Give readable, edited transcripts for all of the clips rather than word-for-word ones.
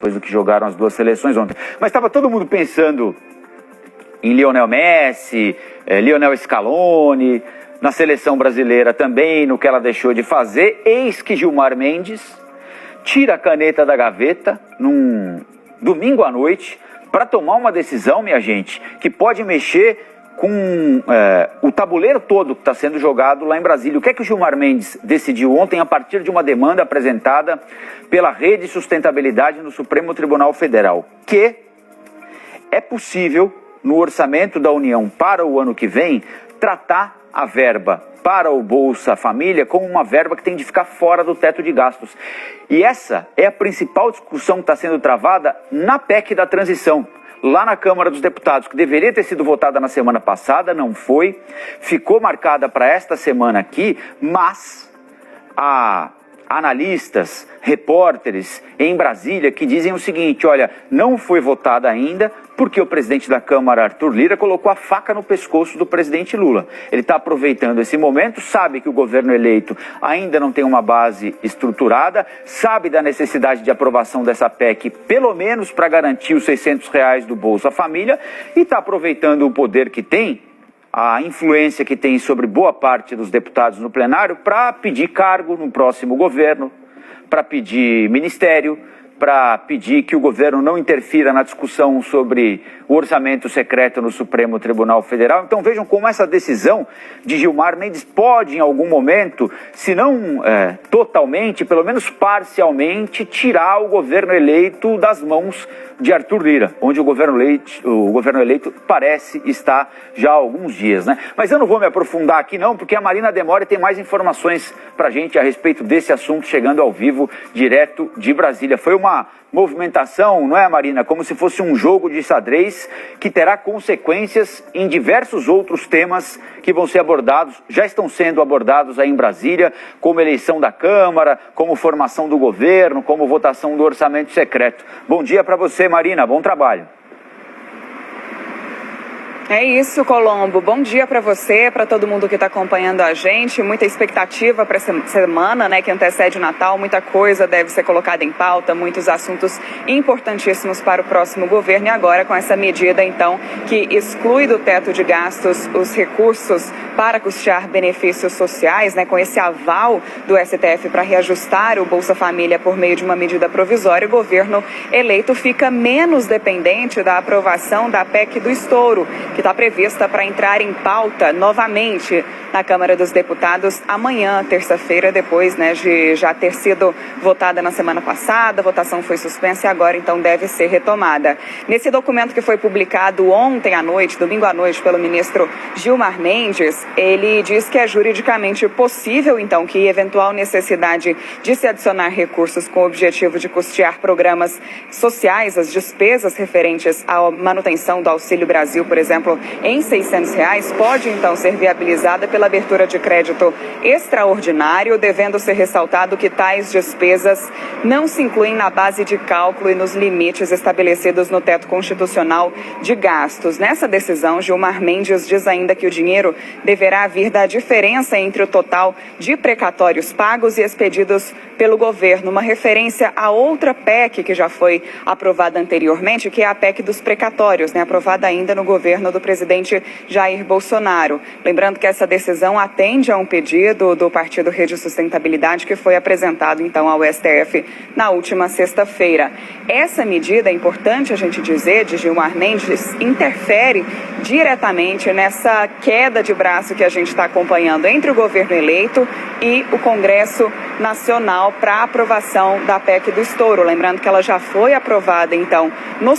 depois do que jogaram as duas seleções ontem. Mas estava todo mundo pensando em Lionel Messi, Lionel Scaloni, na seleção brasileira também, no que ela deixou de fazer. Eis que Gilmar Mendes tira a caneta da gaveta num domingo à noite para tomar uma decisão, minha gente, que pode mexer com o tabuleiro todo que está sendo jogado lá em Brasília. O que é que o Gilmar Mendes decidiu ontem a partir de uma demanda apresentada pela Rede Sustentabilidade no Supremo Tribunal Federal? Que é possível, no orçamento da União para o ano que vem, tratar a verba para o Bolsa Família como uma verba que tem de ficar fora do teto de gastos. E essa é a principal discussão que está sendo travada na PEC da transição, lá na Câmara dos Deputados, que deveria ter sido votada na semana passada, não foi, ficou marcada para esta semana aqui, mas há analistas, repórteres em Brasília que dizem o seguinte: olha, não foi votada ainda porque o presidente da Câmara, Arthur Lira, colocou a faca no pescoço do presidente Lula. Ele está aproveitando esse momento, sabe que o governo eleito ainda não tem uma base estruturada, sabe da necessidade de aprovação dessa PEC, pelo menos para garantir os R$600 do Bolsa Família, e está aproveitando o poder que tem, a influência que tem sobre boa parte dos deputados no plenário, para pedir cargo no próximo governo, para pedir ministério, para pedir que o governo não interfira na discussão sobre o orçamento secreto no Supremo Tribunal Federal. Então vejam como essa decisão de Gilmar Mendes pode, em algum momento, se não totalmente, pelo menos parcialmente, tirar o governo eleito das mãos de Arthur Lira, onde o governo eleito parece estar já há alguns dias, né? Mas eu não vou me aprofundar aqui não, porque a Marina Demore tem mais informações para a gente a respeito desse assunto, chegando ao vivo, direto de Brasília. Foi uma movimentação, não é, Marina? Como se fosse um jogo de xadrez que terá consequências em diversos outros temas que vão ser abordados, já estão sendo abordados aí em Brasília, como eleição da Câmara, como formação do governo, como votação do orçamento secreto. Bom dia para você, Marina. Bom trabalho. É isso, Colombo. Bom dia para você, para todo mundo que está acompanhando a gente. Muita expectativa para essa semana, né, que antecede o Natal. Muita coisa deve ser colocada em pauta, muitos assuntos importantíssimos para o próximo governo. E agora com essa medida, então, que exclui do teto de gastos os recursos para custear benefícios sociais, né, com esse aval do STF para reajustar o Bolsa Família por meio de uma medida provisória, o governo eleito fica menos dependente da aprovação da PEC do estouro, que está prevista para entrar em pauta novamente na Câmara dos Deputados amanhã, terça-feira, depois, né, de já ter sido votada na semana passada. A votação foi suspensa e agora, então, deve ser retomada. Nesse documento que foi publicado ontem à noite, domingo à noite, pelo ministro Gilmar Mendes, ele diz que é juridicamente possível, então, que eventual necessidade de se adicionar recursos com o objetivo de custear programas sociais, as despesas referentes à manutenção do Auxílio Brasil, por exemplo, em R$600, pode, então, ser viabilizada pela abertura de crédito extraordinário, devendo ser ressaltado que tais despesas não se incluem na base de cálculo e nos limites estabelecidos no teto constitucional de gastos. Nessa decisão, Gilmar Mendes diz ainda que o dinheiro deverá vir da diferença entre o total de precatórios pagos e expedidos pelo governo, uma referência a outra PEC que já foi aprovada anteriormente, que é a PEC dos precatórios, né, aprovada ainda no governo do presidente Jair Bolsonaro. Lembrando que essa decisão atende a um pedido do Partido Rede Sustentabilidade que foi apresentado, então, ao STF na última sexta-feira. Essa medida, é importante a gente dizer, de Gilmar Mendes, interfere diretamente nessa queda de braço que a gente está acompanhando entre o governo eleito e o Congresso Nacional para a aprovação da PEC do estouro. Lembrando que ela já foi aprovada, então, no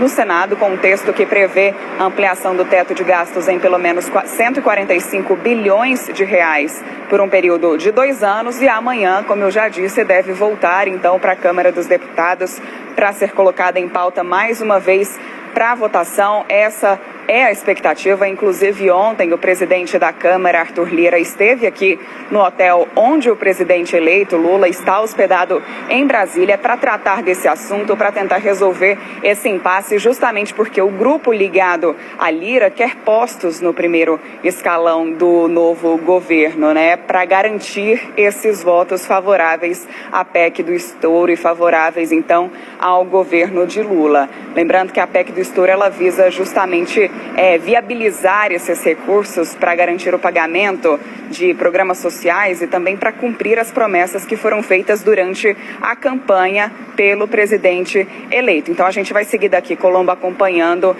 Senado, com um texto que prevê a ampliação do teto de gastos em pelo menos 145 bilhões de reais por um período de 2 anos, e amanhã, como eu já disse, deve voltar, então, para a Câmara dos Deputados para ser colocada em pauta mais uma vez para a votação. Essa é a expectativa. Inclusive ontem o presidente da Câmara, Arthur Lira, esteve aqui no hotel onde o presidente eleito, Lula, está hospedado em Brasília para tratar desse assunto, para tentar resolver esse impasse, justamente porque o grupo ligado a Lira quer postos no primeiro escalão do novo governo, né, para garantir esses votos favoráveis à PEC do estouro e favoráveis, então, ao governo de Lula. Lembrando que a PEC do estouro, ela visa justamente viabilizar esses recursos para garantir o pagamento de programas sociais e também para cumprir as promessas que foram feitas durante a campanha pelo presidente eleito. Então a gente vai seguir daqui, Colombo, acompanhando